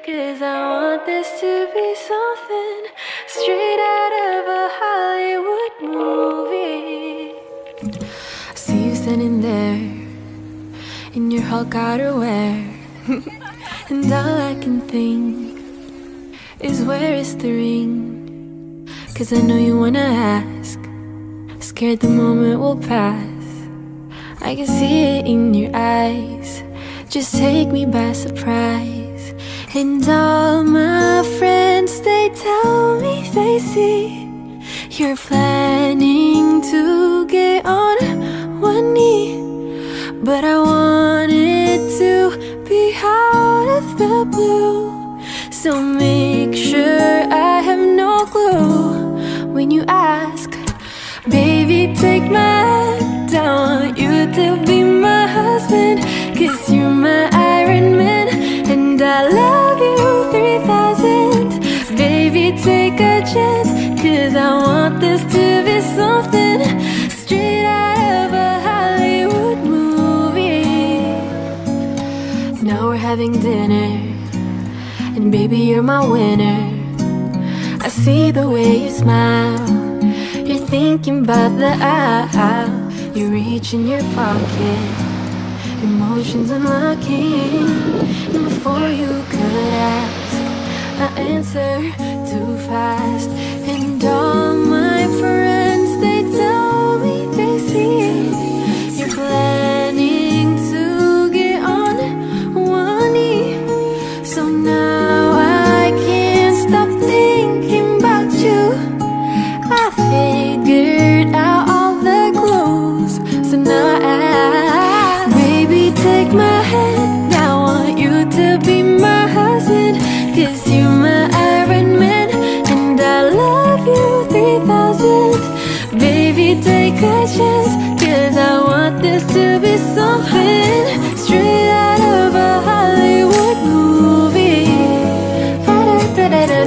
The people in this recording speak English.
'cause I want this to be something straight out of a Hollywood movie. I see you standing there in your Hulk outerwear, and all I can think is where is the ring? 'Cause I know you wanna ask, scared the moment will pass. I can see it in your eyes, just take me by surprise. And all my friends, they tell me they see you're planning to get on one knee. But I want it to be out of the blue, so make sure I have no clue when you ask. Baby, take my hand, I want you to be my husband, 'cause you're my Iron Man, and I love you 3000. Baby, take a chance, 'cause I want this to be something straight out of a Hollywood movie. Now we're having dinner, and baby, you're my winner. I see the way you smile, you're thinking about the aisle. You reach in your pocket, emotions unlocking, and before you could ask, I answer too fast. And all my friends, they tell me they see you're planning to get on one knee. So now I can't stop thinking about you. I figured out all the clues, so now I ask. Baby, take my hand, I want you to be my husband, 'cause you're my Iron Man, and I love you 3000. Baby, take a chance, 'cause I want this to be something straight out of a Hollywood movie. Da-da-da-da-da.